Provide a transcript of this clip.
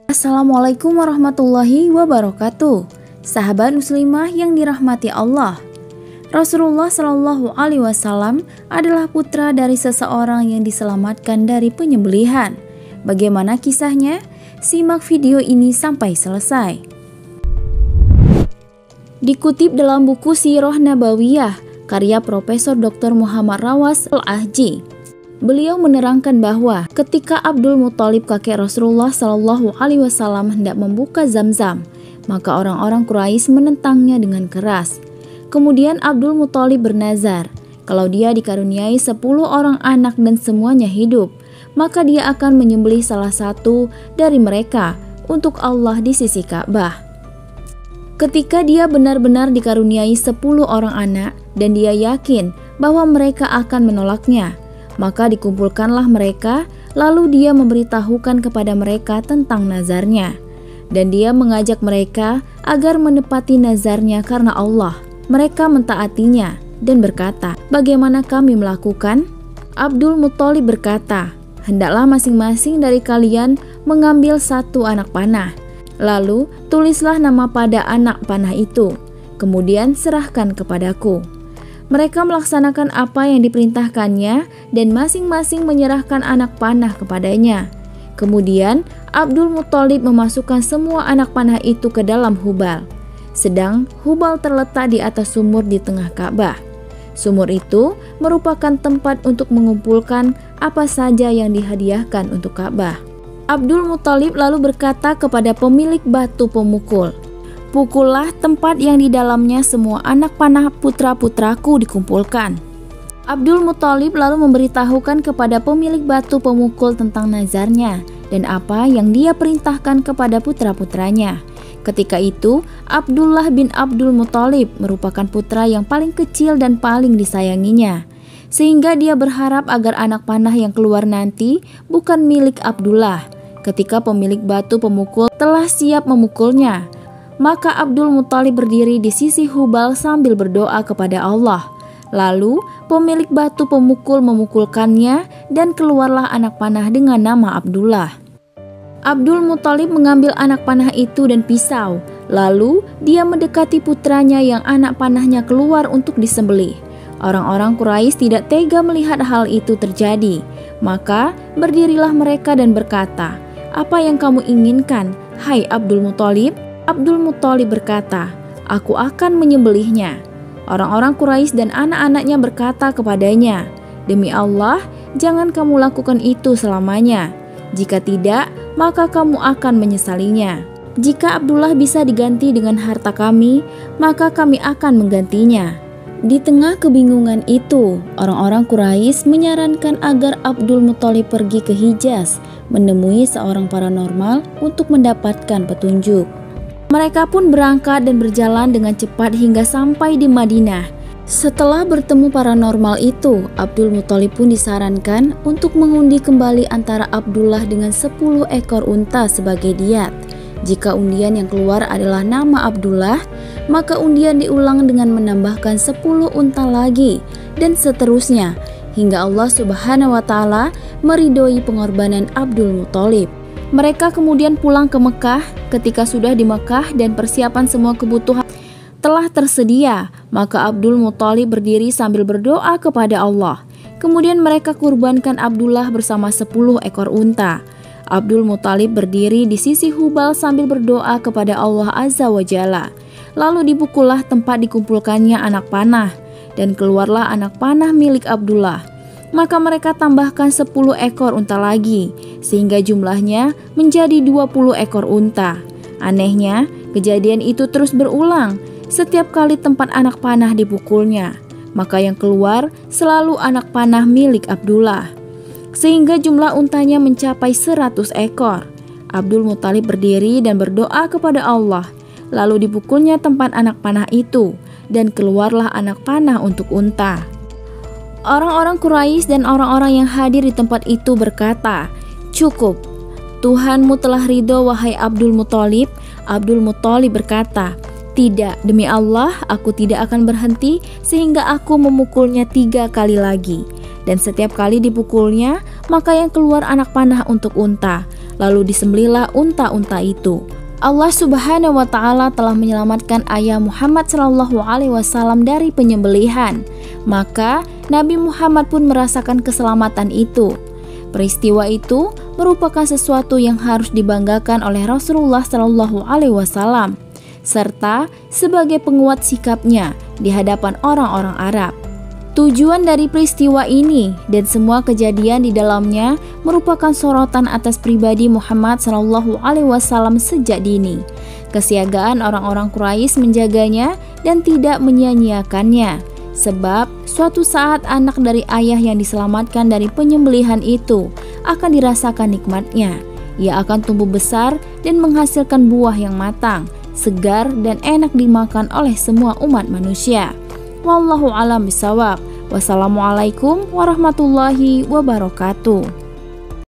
Assalamualaikum warahmatullahi wabarakatuh. Sahabat muslimah yang dirahmati Allah, Rasulullah Shallallahu Alaihi Wasallam adalah putra dari seseorang yang diselamatkan dari penyembelihan. Bagaimana kisahnya? Simak video ini sampai selesai. Dikutip dalam buku Sirah Nabawiyah karya Profesor Dr. Muhammad Rawas Al-Ahji, beliau menerangkan bahwa ketika Abdul Muthalib kakek Rasulullah Shallallahu Alaihi Wasallam hendak membuka Zam-Zam, maka orang-orang Quraisy menentangnya dengan keras. Kemudian Abdul Muthalib bernazar, kalau dia dikaruniai 10 orang anak dan semuanya hidup, maka dia akan menyembelih salah satu dari mereka untuk Allah di sisi Ka'bah. Ketika dia benar-benar dikaruniai 10 orang anak dan dia yakin bahwa mereka akan menolaknya, maka dikumpulkanlah mereka, lalu dia memberitahukan kepada mereka tentang nazarnya. Dan dia mengajak mereka agar menepati nazarnya karena Allah. Mereka mentaatinya dan berkata, "Bagaimana kami melakukan?" Abdul Muthalib berkata, "Hendaklah masing-masing dari kalian mengambil 1 anak panah. Lalu tulislah nama pada anak panah itu. Kemudian serahkan kepadaku." Mereka melaksanakan apa yang diperintahkannya dan masing-masing menyerahkan anak panah kepadanya. Kemudian Abdul Muthalib memasukkan semua anak panah itu ke dalam Hubal. Sedang Hubal terletak di atas sumur di tengah Ka'bah. Sumur itu merupakan tempat untuk mengumpulkan apa saja yang dihadiahkan untuk Ka'bah. Abdul Muthalib lalu berkata kepada pemilik batu pemukul, "Pukullah tempat yang di dalamnya semua anak panah putra-putraku dikumpulkan." Abdul Muthalib lalu memberitahukan kepada pemilik batu pemukul tentang nazarnya dan apa yang dia perintahkan kepada putra-putranya. Ketika itu, Abdullah bin Abdul Muthalib merupakan putra yang paling kecil dan paling disayanginya, sehingga dia berharap agar anak panah yang keluar nanti bukan milik Abdullah. Ketika pemilik batu pemukul telah siap memukulnya, maka Abdul Muthalib berdiri di sisi Hubal sambil berdoa kepada Allah. Lalu pemilik batu pemukul memukulkannya dan keluarlah anak panah dengan nama Abdullah. Abdul Muthalib mengambil anak panah itu dan pisau. Lalu dia mendekati putranya yang anak panahnya keluar untuk disembelih. Orang-orang Quraisy tidak tega melihat hal itu terjadi. Maka berdirilah mereka dan berkata, "Apa yang kamu inginkan, hai Abdul Muthalib?" Abdul Muthalib berkata, "Aku akan menyembelihnya." Orang-orang Quraisy dan anak-anaknya berkata kepadanya, "Demi Allah, jangan kamu lakukan itu selamanya. Jika tidak, maka kamu akan menyesalinya. Jika Abdullah bisa diganti dengan harta kami, maka kami akan menggantinya." Di tengah kebingungan itu, orang-orang Quraisy menyarankan agar Abdul Muthalib pergi ke Hijaz, menemui seorang paranormal untuk mendapatkan petunjuk. Mereka pun berangkat dan berjalan dengan cepat hingga sampai di Madinah. Setelah bertemu paranormal itu, Abdul Muthalib pun disarankan untuk mengundi kembali antara Abdullah dengan 10 ekor unta sebagai diat. Jika undian yang keluar adalah nama Abdullah, maka undian diulang dengan menambahkan 10 unta lagi, dan seterusnya, hingga Allah Subhanahu wa Ta'ala meridhoi pengorbanan Abdul Muthalib. Mereka kemudian pulang ke Mekah. Ketika sudah di Mekah dan persiapan semua kebutuhan telah tersedia, maka Abdul Muthalib berdiri sambil berdoa kepada Allah. Kemudian mereka kurbankan Abdullah bersama 10 ekor unta. Abdul Muthalib berdiri di sisi Hubal sambil berdoa kepada Allah Azza wa Jalla. Lalu dipukullah tempat dikumpulkannya anak panah, dan keluarlah anak panah milik Abdullah. Maka mereka tambahkan 10 ekor unta lagi, sehingga jumlahnya menjadi 20 ekor unta. Anehnya, kejadian itu terus berulang. Setiap kali tempat anak panah dipukulnya, maka yang keluar selalu anak panah milik Abdullah, sehingga jumlah untanya mencapai 100 ekor. Abdul Muthalib berdiri dan berdoa kepada Allah. Lalu dipukulnya tempat anak panah itu, dan keluarlah anak panah untuk unta. Orang-orang Quraisy dan orang-orang yang hadir di tempat itu berkata, "Cukup, Tuhanmu telah ridho wahai Abdul Muthalib." Abdul Muthalib berkata, "Tidak, demi Allah, aku tidak akan berhenti sehingga aku memukulnya 3 kali lagi." Dan setiap kali dipukulnya, maka yang keluar anak panah untuk unta. Lalu disembelihlah unta-unta itu. Allah Subhanahu wa Ta'ala telah menyelamatkan ayah Muhammad Shallallahu Alaihi Wasallam dari penyembelihan. Maka Nabi Muhammad pun merasakan keselamatan itu. Peristiwa itu merupakan sesuatu yang harus dibanggakan oleh Rasulullah Shallallahu Alaihi Wasallam, serta sebagai penguat sikapnya di hadapan orang-orang Arab. Tujuan dari peristiwa ini dan semua kejadian di dalamnya merupakan sorotan atas pribadi Muhammad Shallallahu Alaihi Wasallam sejak dini, kesiagaan orang-orang Quraisy menjaganya dan tidak menyia-nyiakannya. Sebab suatu saat anak dari ayah yang diselamatkan dari penyembelihan itu akan dirasakan nikmatnya. Ia akan tumbuh besar dan menghasilkan buah yang matang, segar dan enak dimakan oleh semua umat manusia. Wallahu a'lam bishawab. Wassalamualaikum warahmatullahi wabarakatuh.